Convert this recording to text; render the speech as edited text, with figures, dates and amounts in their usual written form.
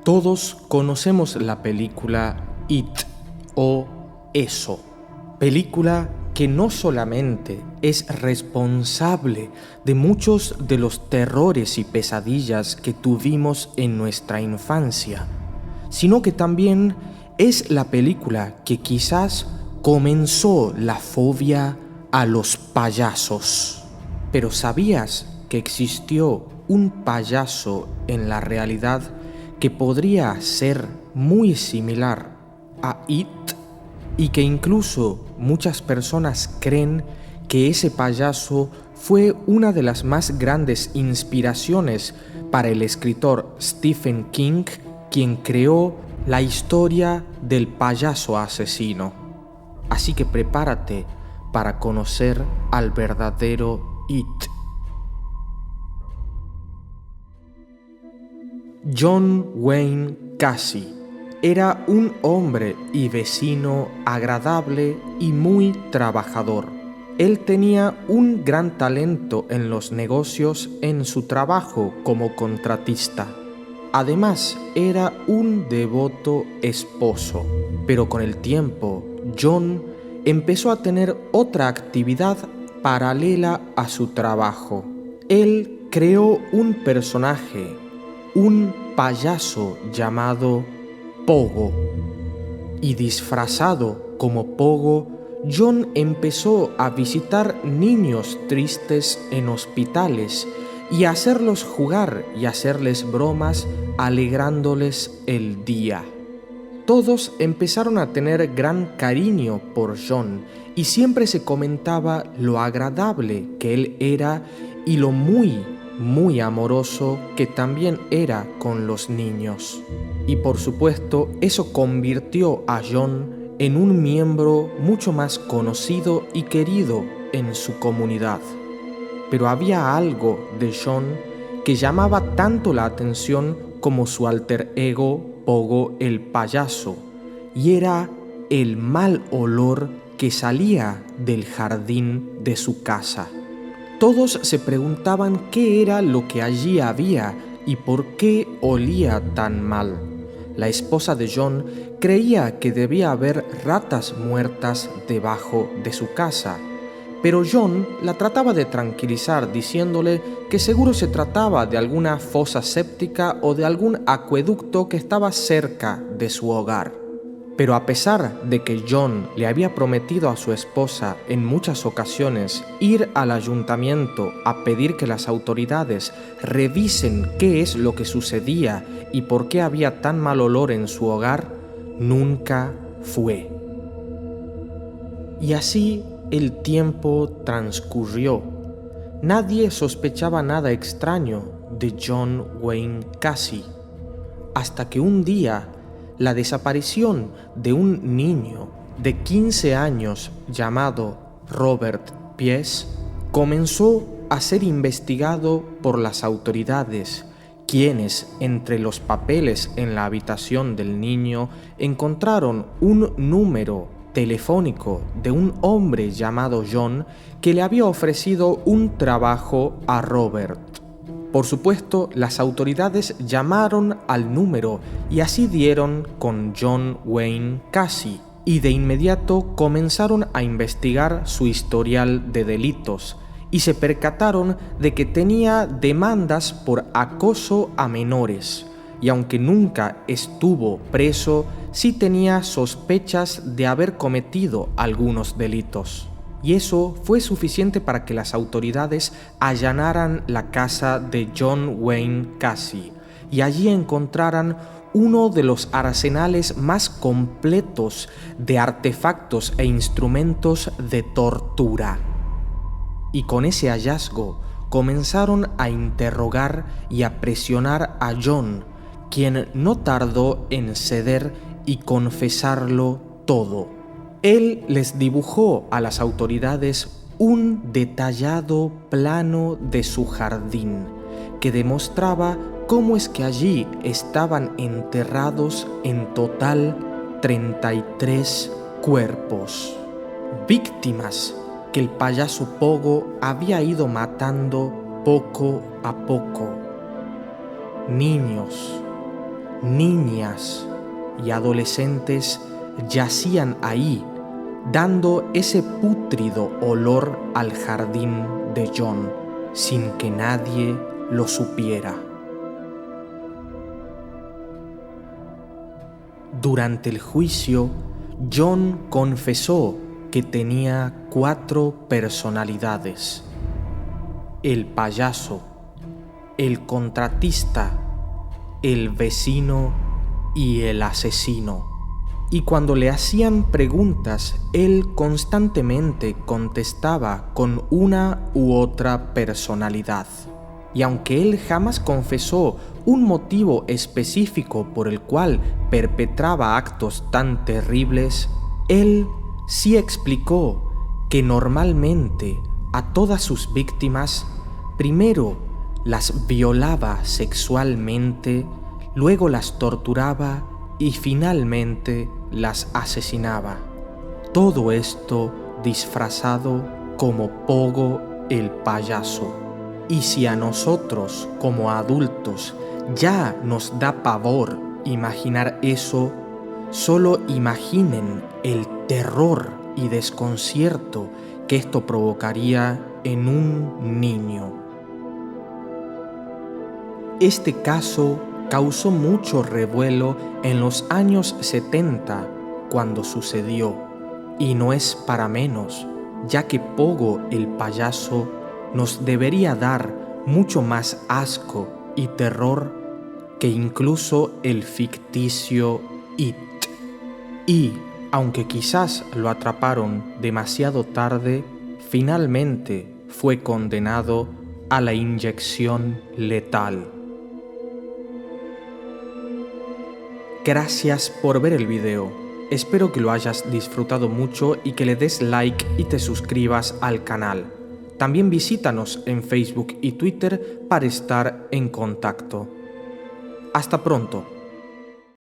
Todos conocemos la película It o Eso, película que no solamente es responsable de muchos de los terrores y pesadillas que tuvimos en nuestra infancia, sino que también es la película que quizás comenzó la fobia a los payasos. Pero ¿sabías que existió un payaso en la realidad que podría ser muy similar a It? Y que incluso muchas personas creen que ese payaso fue una de las más grandes inspiraciones para el escritor Stephen King, quien creó la historia del payaso asesino. Así que prepárate para conocer al verdadero It. John Wayne Gacy era un hombre y vecino agradable y muy trabajador. Él tenía un gran talento en los negocios en su trabajo como contratista. Además, era un devoto esposo. Pero con el tiempo, John empezó a tener otra actividad paralela a su trabajo. Él creó un personaje, un payaso llamado Pogo. Y disfrazado como Pogo, John empezó a visitar niños tristes en hospitales y a hacerlos jugar y hacerles bromas, alegrándoles el día. Todos empezaron a tener gran cariño por John y siempre se comentaba lo agradable que él era y lo muy amoroso que también era con los niños. Y por supuesto, eso convirtió a John en un miembro mucho más conocido y querido en su comunidad. Pero había algo de John que llamaba tanto la atención como su alter ego Pogo el payaso, y era el mal olor que salía del jardín de su casa. Todos se preguntaban qué era lo que allí había y por qué olía tan mal. La esposa de John creía que debía haber ratas muertas debajo de su casa, pero John la trataba de tranquilizar diciéndole que seguro se trataba de alguna fosa séptica o de algún acueducto que estaba cerca de su hogar. Pero a pesar de que John le había prometido a su esposa en muchas ocasiones ir al ayuntamiento a pedir que las autoridades revisen qué es lo que sucedía y por qué había tan mal olor en su hogar, nunca fue. Y así el tiempo transcurrió. Nadie sospechaba nada extraño de John Wayne Gacy, hasta que un día la desaparición de un niño de 15 años llamado Robert Piess comenzó a ser investigado por las autoridades, quienes, entre los papeles en la habitación del niño, encontraron un número telefónico de un hombre llamado John que le había ofrecido un trabajo a Robert. Por supuesto, las autoridades llamaron al número y así dieron con John Wayne Gacy, y de inmediato comenzaron a investigar su historial de delitos y se percataron de que tenía demandas por acoso a menores, y aunque nunca estuvo preso, sí tenía sospechas de haber cometido algunos delitos. Y eso fue suficiente para que las autoridades allanaran la casa de John Wayne Gacy y allí encontraran uno de los arsenales más completos de artefactos e instrumentos de tortura. Y con ese hallazgo comenzaron a interrogar y a presionar a John, quien no tardó en ceder y confesarlo todo. Él les dibujó a las autoridades un detallado plano de su jardín que demostraba cómo es que allí estaban enterrados en total 33 cuerpos, víctimas que el payaso Pogo había ido matando poco a poco. Niños, niñas y adolescentes yacían ahí, dando ese pútrido olor al jardín de John, sin que nadie lo supiera. Durante el juicio, John confesó que tenía 4 personalidades: el payaso, el contratista, el vecino y el asesino. Y cuando le hacían preguntas, él constantemente contestaba con una u otra personalidad. Y aunque él jamás confesó un motivo específico por el cual perpetraba actos tan terribles, él sí explicó que normalmente a todas sus víctimas primero las violaba sexualmente, luego las torturaba y finalmente las asesinaba. Todo esto disfrazado como Pogo el payaso. Y si a nosotros como adultos ya nos da pavor imaginar eso, solo imaginen el terror y desconcierto que esto provocaría en un niño. Este caso causó mucho revuelo en los años 70 cuando sucedió, y no es para menos, ya que Pogo el payaso nos debería dar mucho más asco y terror que incluso el ficticio It. Y, aunque quizás lo atraparon demasiado tarde, finalmente fue condenado a la inyección letal. Gracias por ver el video. Espero que lo hayas disfrutado mucho y que le des like y te suscribas al canal. También visítanos en Facebook y Twitter para estar en contacto. Hasta pronto.